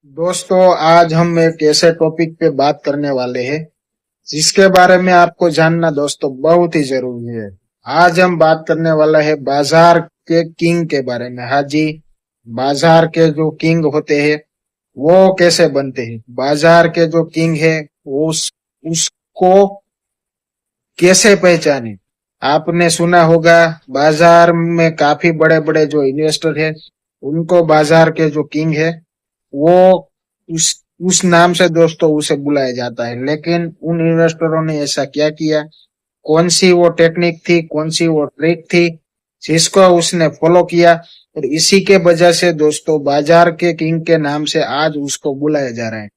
दोस्तों, आज हम एक ऐसे टॉपिक पे बात करने वाले हैं जिसके बारे में आपको जानना दोस्तों बहुत ही जरूरी है। आज हम बात करने वाला है बाजार के किंग के बारे में। हाँ जी, बाजार के जो किंग होते हैं वो कैसे बनते हैं, बाजार के जो किंग है वो उसको कैसे पहचाने। आपने सुना होगा बाजार में काफी बड़े बड़े जो इन्वेस्टर है उनको बाजार के जो किंग है वो उस उस नाम से दोस्तों उसे बुलाया जाता है। लेकिन उन इन्वेस्टरों ने ऐसा क्या किया, कौन सी वो टेक्निक थी, कौन सी वो ट्रिक थी जिसको उसने फॉलो किया, और इसी के वजह से दोस्तों बाजार के किंग के नाम से आज उसको बुलाया जा रहा है।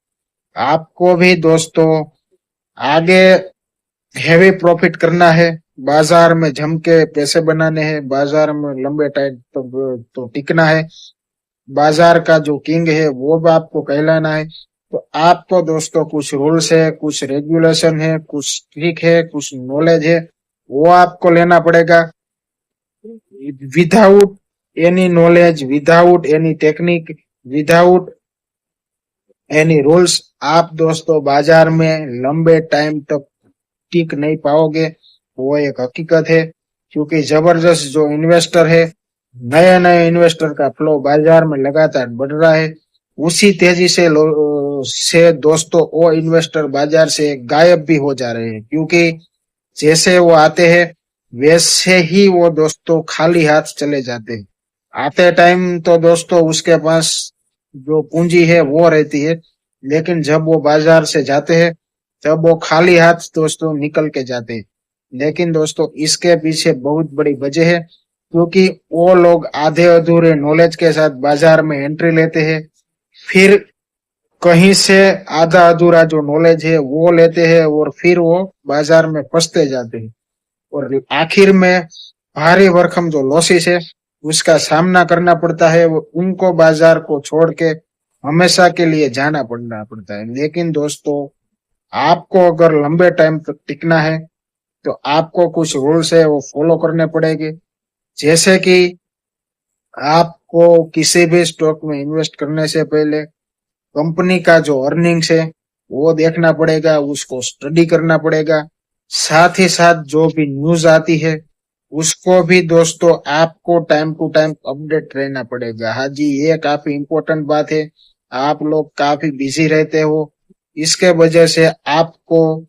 आपको भी दोस्तों आगे हैवी प्रॉफिट करना है, बाजार में जम के पैसे बनाने हैं, बाजार में लंबे टाइम तो टिकना है, बाजार का जो किंग है वो भी आपको कहलाना है। तो आपको दोस्तों कुछ रूल्स है, कुछ रेगुलेशन है, कुछ ट्रिक है, कुछ नॉलेज है, वो आपको लेना पड़ेगा। Without any knowledge, without any technique, without any rules आप दोस्तों बाजार में लंबे टाइम तक टिक नहीं पाओगे। वो एक हकीकत है, क्योंकि जबरदस्त जो इन्वेस्टर है, नए नए इन्वेस्टर का फ्लो बाजार में लगातार बढ़ रहा है। उसी तेजी से दोस्तों वो इन्वेस्टर बाजार से गायब भी हो जा रहे हैं, क्योंकि जैसे वो आते हैं वैसे ही वो दोस्तों खाली हाथ चले जाते हैं। आते टाइम तो दोस्तों उसके पास जो पूंजी है वो रहती है, लेकिन जब वो बाजार से जाते हैं तब वो खाली हाथ दोस्तों निकल के जाते हैं। लेकिन दोस्तों इसके पीछे बहुत बड़ी वजह है, क्योंकि वो लोग आधे अधूरे नॉलेज के साथ बाजार में एंट्री लेते हैं, फिर कहीं से आधा अधूरा जो नॉलेज है वो लेते हैं और फिर वो बाजार में फंसते जाते हैं, और आखिर में भारी भरकम जो लॉसेस है उसका सामना करना पड़ता है। वो उनको बाजार को छोड़ के हमेशा के लिए जाना पड़ता है। लेकिन दोस्तों आपको अगर लंबे टाइम तक टिकना है तो आपको कुछ रूल्स है वो फॉलो करने पड़ेंगे। जैसे कि आपको किसी भी स्टॉक में इन्वेस्ट करने से पहले कंपनी का जो अर्निंग्स है वो देखना पड़ेगा, उसको स्टडी करना पड़ेगा। साथ ही साथ जो भी न्यूज आती है उसको भी दोस्तों आपको टाइम टू टाइम अपडेट रहना पड़ेगा। हाँ जी, ये काफी इम्पोर्टेंट बात है। आप लोग काफी बिजी रहते हो, इसके वजह से आपको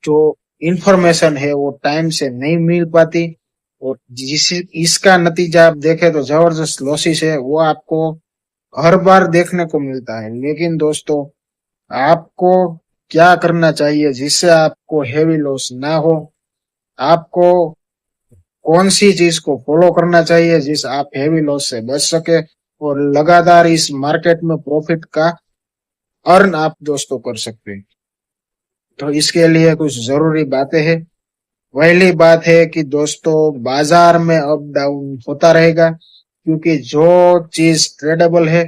जो इंफॉर्मेशन है वो टाइम से नहीं मिल पाती, और जिस इसका नतीजा आप देखें तो जबरदस्त लॉसेस है वो आपको हर बार देखने को मिलता है। लेकिन दोस्तों आपको क्या करना चाहिए जिससे आपको हेवी लॉस ना हो, आपको कौन सी चीज को फॉलो करना चाहिए जिस आप हेवी लॉस से बच सके और लगातार इस मार्केट में प्रॉफिट का अर्न आप दोस्तों कर सकते हैं। तो इसके लिए कुछ जरूरी बातें हैं। पहली बात है कि दोस्तों बाजार में अप डाउन होता रहेगा, क्योंकि जो चीज ट्रेडेबल है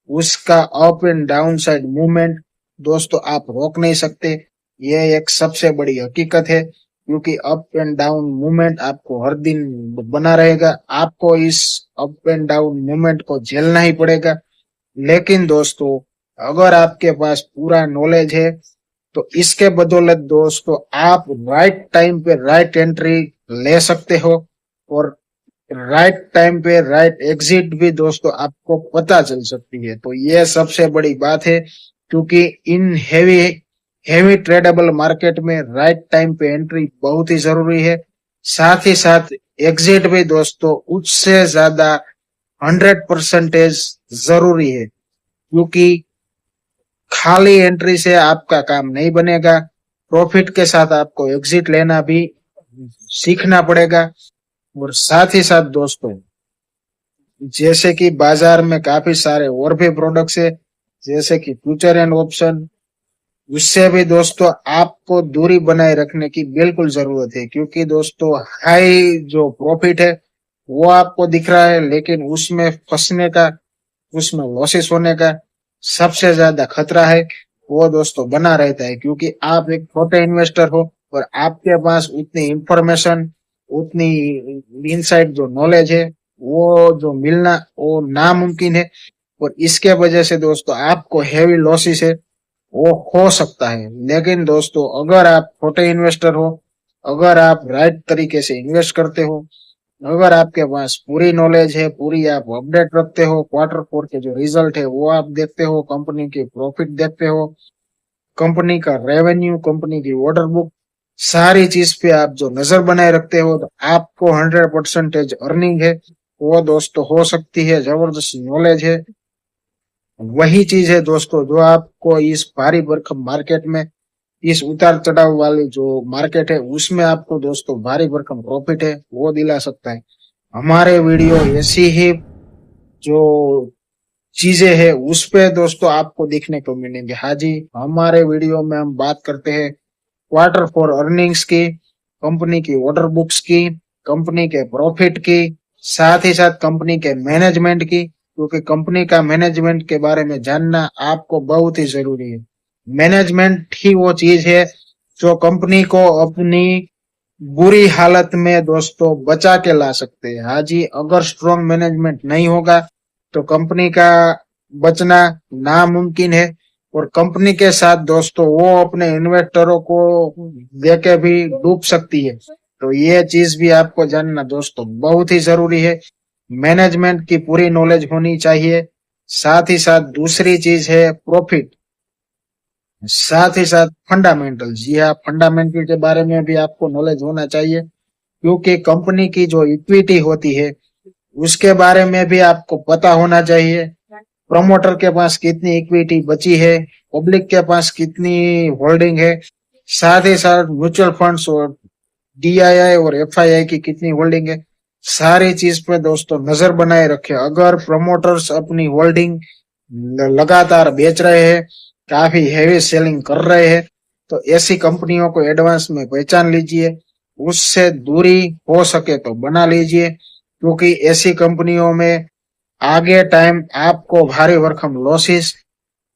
उसका up and down side movement दोस्तों आप रोक नहीं सकते। ये एक सबसे बड़ी हकीकत है, क्योंकि अप एंड डाउन मूवमेंट आपको हर दिन बना रहेगा। आपको इस अप एंड डाउन मूवमेंट को झेलना ही पड़ेगा। लेकिन दोस्तों अगर आपके पास पूरा नॉलेज है तो इसके बदौलत दोस्तों आप राइट टाइम पे राइट एंट्री ले सकते हो, और राइट टाइम पे राइट एग्जिट भी दोस्तों आपको पता चल सकती है। तो ये सबसे बड़ी बात है, क्योंकि in heavy heavy tradable market में राइट टाइम पे एंट्री बहुत ही जरूरी है। साथ ही साथ एग्जिट भी दोस्तों उससे ज्यादा 100% जरूरी है, क्योंकि खाली एंट्री से आपका काम नहीं बनेगा। प्रॉफिट के साथ आपको एग्जिट लेना भी सीखना पड़ेगा। और साथ ही साथ दोस्तों जैसे कि बाजार में काफी सारे और भी प्रोडक्ट्स है, जैसे कि फ्यूचर एंड ऑप्शन, उससे भी दोस्तों आपको दूरी बनाए रखने की बिल्कुल जरूरत है। क्योंकि दोस्तों हाई जो प्रॉफिट है वो आपको दिख रहा है, लेकिन उसमें फंसने का, उसमें लॉसेस होने का सबसे ज्यादा खतरा है वो दोस्तों बना रहता है। क्योंकि आप एक छोटे इन्वेस्टर हो और आपके पास उतनी इंफॉर्मेशन, उतनी इनसाइड जो नॉलेज है वो जो मिलना वो नामुमकिन है। और इसके वजह से दोस्तों आपको हैवी लॉसेस है वो हो सकता है। लेकिन दोस्तों अगर आप छोटे इन्वेस्टर हो, अगर आप राइट तरीके से इन्वेस्ट करते हो, अगर आपके पास पूरी नॉलेज है, पूरी आप अपडेट रखते हो, क्वार्टर फोर के जो रिजल्ट है वो आप देखते हो, कंपनी की प्रॉफिट देखते हो, कंपनी का रेवेन्यू, कंपनी की ऑर्डर बुक, सारी चीज पे आप जो नजर बनाए रखते हो, तो आपको 100% अर्निंग है वो दोस्तों हो सकती है। जबरदस्त नॉलेज है, वही चीज है दोस्तों जो आपको इस भारी भरकम मार्केट में, इस उतार चढ़ाव वाली जो मार्केट है उसमें आपको दोस्तों भारी भरकम प्रॉफिट है वो दिला सकता है। हमारे वीडियो ऐसी ही जो चीजें हैं उस पे दोस्तों आपको देखने को मिलेंगे। हाँ जी, हमारे वीडियो में हम बात करते हैं क्वार्टर फोर अर्निंग्स की, कंपनी की ऑर्डर बुक्स की, कंपनी के प्रॉफिट की, साथ ही साथ कंपनी के मैनेजमेंट की, क्योंकि कंपनी का मैनेजमेंट के बारे में जानना आपको बहुत ही जरूरी है। मैनेजमेंट ही वो चीज है जो कंपनी को अपनी बुरी हालत में दोस्तों बचा के ला सकते हैं। हाँ जी, अगर स्ट्रॉन्ग मैनेजमेंट नहीं होगा तो कंपनी का बचना नामुमकिन है, और कंपनी के साथ दोस्तों वो अपने इन्वेस्टरों को देके भी डूब सकती है। तो ये चीज भी आपको जानना दोस्तों बहुत ही जरूरी है। मैनेजमेंट की पूरी नॉलेज होनी चाहिए। साथ ही साथ दूसरी चीज है प्रॉफिट, साथ ही साथ फंडामेंटल। जी हाँ, फंडामेंटल के बारे में भी आपको नॉलेज होना चाहिए, क्योंकि कंपनी की जो इक्विटी होती है उसके बारे में भी आपको पता होना चाहिए। प्रमोटर के पास कितनी इक्विटी बची है, पब्लिक के पास कितनी होल्डिंग है, साथ ही साथ म्यूचुअल फंड्स और डीआईआई और एफआईआई की कितनी होल्डिंग है, सारी चीज पे दोस्तों नजर बनाए रखे। अगर प्रमोटर्स अपनी होल्डिंग लगातार बेच रहे हैं, काफी हैवी सेलिंग कर रहे हैं, तो ऐसी कंपनियों को एडवांस में पहचान लीजिए, उससे दूरी हो सके तो बना लीजिए, क्योंकि ऐसी कंपनियों में आगे टाइम आपको भारी भरकम लॉसेस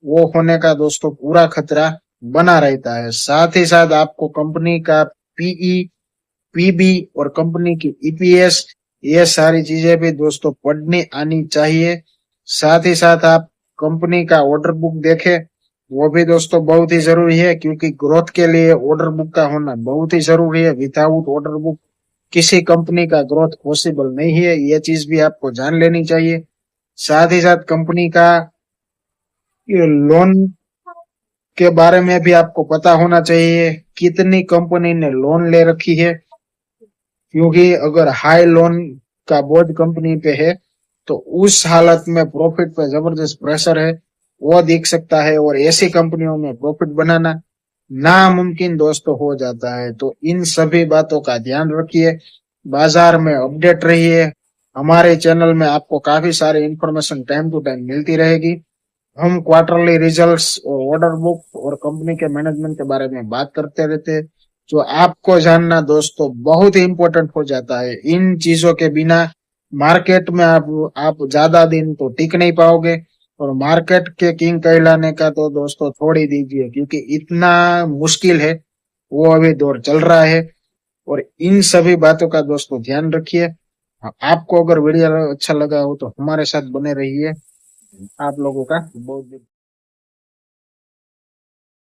वो होने का दोस्तों पूरा खतरा बना रहता है। साथ ही साथ आपको कंपनी का पीई, पीबी और कंपनी की ईपीएस, ये सारी चीजें भी दोस्तों पढ़नी आनी चाहिए। साथ ही साथ आप कंपनी का ऑर्डर बुक देखें, वो भी दोस्तों बहुत ही जरूरी है, क्योंकि ग्रोथ के लिए ऑर्डर बुक का होना बहुत ही जरूरी है। विदाउट ऑर्डर बुक किसी कंपनी का ग्रोथ पॉसिबल नहीं है, ये चीज भी आपको जान लेनी चाहिए। साथ ही साथ कंपनी का लोन के बारे में भी आपको पता होना चाहिए, कितनी कंपनी ने लोन ले रखी है, क्योंकि अगर हाई लोन का बोझ कंपनी पे है तो उस हालत में प्रॉफिट पे जबरदस्त प्रेशर है वो दिख सकता है, और ऐसी कंपनियों में प्रॉफिट बनाना नामुमकिन दोस्तों हो जाता है। तो इन सभी बातों का ध्यान रखिए, बाजार में अपडेट रहिए। हमारे चैनल में आपको काफी सारी इंफॉर्मेशन टाइम टू टाइम मिलती रहेगी। हम क्वार्टरली रिजल्ट्स और ऑर्डर बुक और कंपनी के मैनेजमेंट के बारे में बात करते रहते हैं, जो आपको जानना दोस्तों बहुत ही इंपॉर्टेंट हो जाता है। इन चीजों के बिना मार्केट में आप ज्यादा दिन तो टिक नहीं पाओगे, और मार्केट के किंग कहलाने का तो दोस्तों छोड़ ही दीजिए, क्योंकि इतना मुश्किल है वो अभी दौर चल रहा है। और इन सभी बातों का दोस्तों ध्यान रखिए। आपको अगर वीडियो अच्छा लगा हो तो हमारे साथ बने रहिए। आप लोगों का बहुत